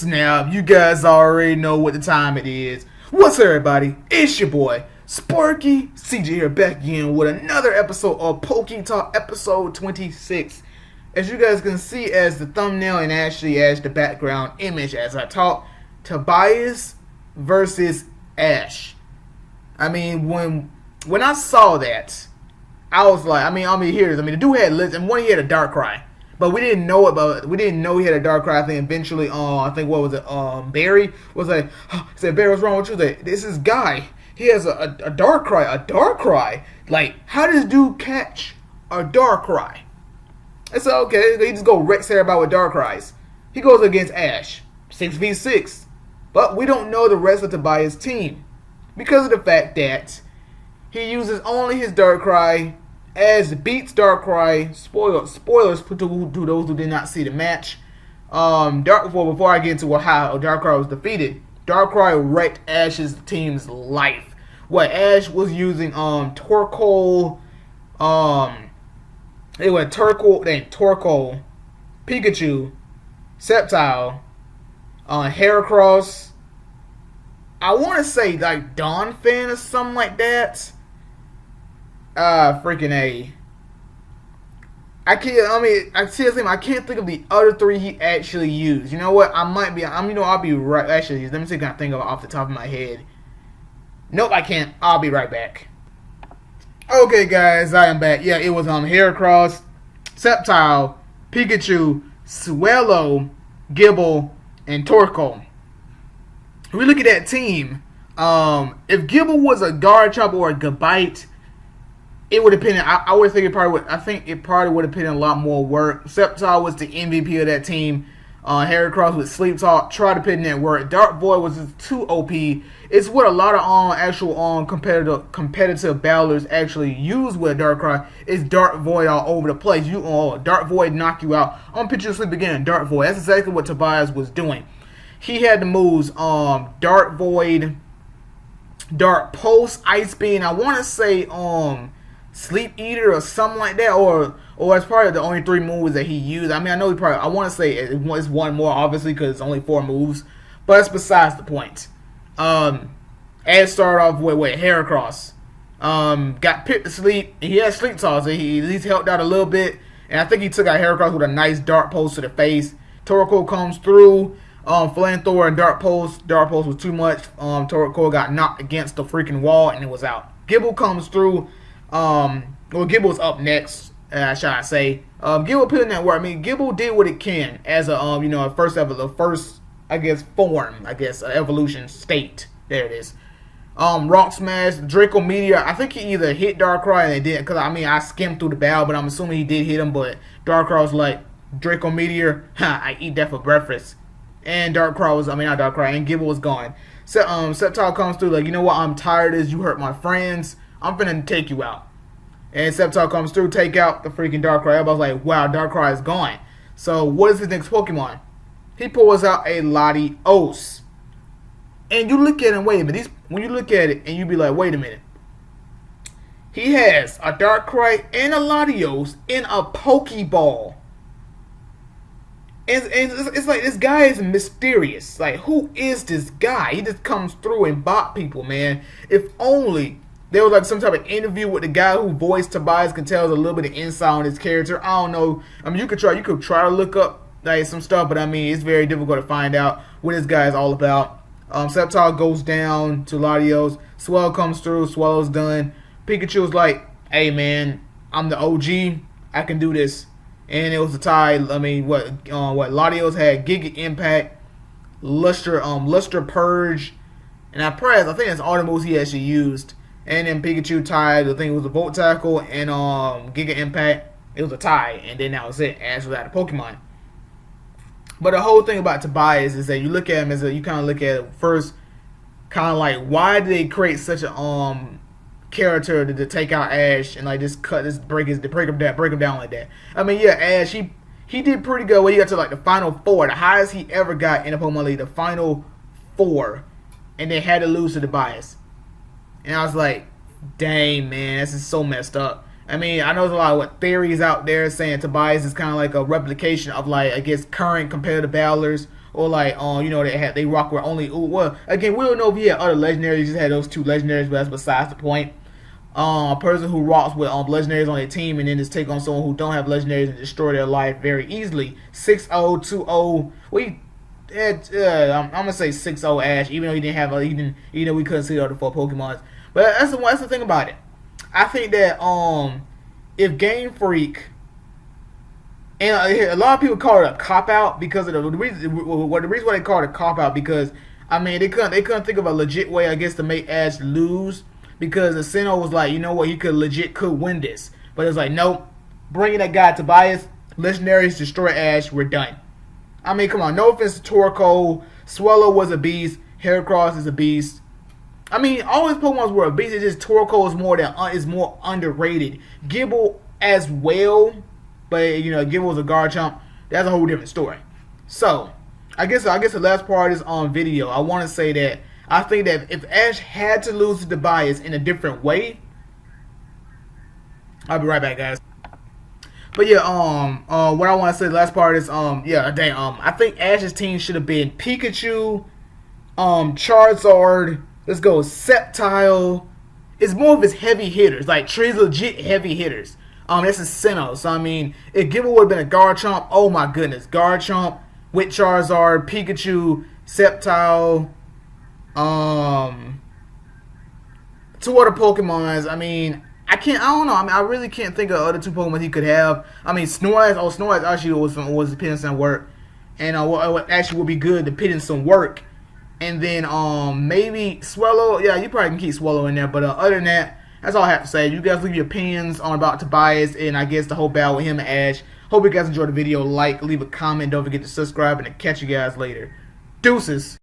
snap, you guys already know what the time it is. What's up, everybody? It's your boy, Sparky CJ here, back again with another episode of Poke Talk, episode 26. As you guys can see as the thumbnail and actually as the background image as I talk, Tobias versus Ash. I mean, when I saw that, I was like, the dude had lips, and one he had a dark cry. But we didn't know about. We didn't know he had a dark cry. I think eventually, what was it? Barry was like, he said, "Barry, what's wrong with you?" Like, this is Guy. He has a dark cry. A dark cry. Like, how does dude catch a dark cry? I said, okay, they just go Rex everybody with dark cries. He goes against Ash, 6v6. But we don't know the rest of Tobias' team because of the fact that he uses only his dark cry. As beats Darkrai, spoilers to those who did not see the match. Before I get into how Darkrai was defeated, Darkrai wrecked Ash's team's life. What Ash was using Torkoal, Torkoal, Pikachu, Sceptile, Heracross. I want to say like Donphan or something like that. I can't think of the other three he actually used. You know what? I'll be right. Actually, let me see if I can think of it off the top of my head. Nope, I can't. I'll be right back. Okay, guys, I am back. Yeah, it was Heracross, Sceptile, Pikachu, Swellow, Gibble, and Torkoal. When we look at that team, if Gibble was a Garchomp or a Gabite, it would have been. I think it probably would have been a lot more work. Sceptile was the MVP of that team. Heracross with Sleep Talk tried to put in that work. Dark Void was just too OP. It's what a lot of actual competitive battlers actually use with Darkrai. Is Dark Void all over the place. Dark Void knock you out. On Picture Sleep again, Dark Void. That's exactly what Tobias was doing. He had the moves Dark Void, Dark Pulse, Ice Beam. I want to say Sleep Eater or something like that, or it's probably the only three moves that he used. I want to say it's one more, obviously, because it's only 4 moves, but that's besides the point. Ed started off with Heracross. Got pit to sleep. He had Sleep Talk, so he at least helped out a little bit, and I think he took out Heracross with a nice Dark Pulse to the face. Torkoal comes through. Flamethrower and Dark Pulse. Dark Pulse was too much. Torkoal got knocked against the freaking wall, and it was out. Gibble comes through. Gibble's up next, shall I say. Gibble put in that work. I mean, Gibble did what it can as a first evolution state. There it is. Rock Smash, Draco Meteor. I think he either hit Darkrai and it didn't, because I skimmed through the battle, but I'm assuming he did hit him. But Darkrai was like, Draco Meteor, I eat that for breakfast. And and Gibble was gone. So Sceptile comes through like, you know what? I'm tired of this. You hurt my friends. I'm finna take you out. And Sceptile comes through, take out the freaking Darkrai. Everybody's like, wow, Darkrai is gone. So what is his next Pokemon? He pulls out a Latios. And you look at him, wait a minute. When you look at it and you be like, wait a minute. He has a Darkrai and a Latios in a Pokeball. And it's like, this guy is mysterious. Like, who is this guy? He just comes through and bop people, man. If only there was like some type of interview with the guy who voiced Tobias, can tell us a little bit of insight on his character. I don't know. You could try to look up like some stuff, but it's very difficult to find out what this guy is all about. Sceptile goes down to Latios. Swell comes through. Swellow's done. Pikachu's like, hey man, I'm the OG. I can do this. And it was a tie. What Latios had Giga Impact, Luster Purge, and I think that's all the moves he actually used. And then Pikachu tied. I think it was a Volt Tackle and Giga Impact. It was a tie, and then that was it. Ash was out of Pokemon. But the whole thing about Tobias is that you look at him you kind of look at it first, kind of like, why did they create such a character to take out Ash and like just break him down like that? Ash he did pretty good when he got to like the final 4, the highest he ever got in a Pokemon League, the final 4, and they had to lose to Tobias. And I was like, dang man, this is so messed up. I mean, I know there's a lot of theories out there saying Tobias is kind of like a replication of, like, I guess, current competitive battlers or like they rock with only well again we don't know if he had other legendaries. He just had those two legendaries, but that's besides the point. A person who rocks with legendaries on their team and then just take on someone who don't have legendaries and destroy their life very easily. 6-0, 2-0. I'm gonna say 6-0 Ash, even though he didn't have we couldn't see the other 4 Pokemons. But that's the thing about it. I think that if Game Freak, and a lot of people call it a cop out because of the reason why they call it a cop out, because I mean they couldn't think of a legit way, I guess, to make Ash lose, because the Sinnoh was like, you know what, he could win this, but it's like, nope, bringing that guy Tobias, legendaries, destroy Ash, we're done. I mean, come on, no offense to Torkoal, Swallow was a beast, Heracross is a beast. I mean, all his Pokemon were a beast. It's just Torkoal is more underrated. Gibble as well, but Gibble was a Garchomp. That's a whole different story. So, I guess the last part is on video. I want to say that I think that if Ash had to lose to Tobias in a different way, I'll be right back, guys. But yeah, what I want to say the last part is I think Ash's team should have been Pikachu, Charizard. Let's go Sceptile. It's more of his heavy hitters, like Tree's legit heavy hitters. That's a Sinnoh. So I mean, if Gibble would have been a Garchomp, oh my goodness, Garchomp with Charizard, Pikachu, Sceptile, 2 other Pokemons. I mean, I don't know. I mean, I really can't think of other 2 Pokemon he could have. I mean, Snorlax. Snorlax actually was pitting some work, and what actually would be good to pit in some work. And then maybe Swallow. Yeah, you probably can keep Swallow in there. But other than that, that's all I have to say. You guys leave your opinions on about Tobias and I guess the whole battle with him and Ash. Hope you guys enjoyed the video. Leave a comment. Don't forget to subscribe, and I'll catch you guys later. Deuces.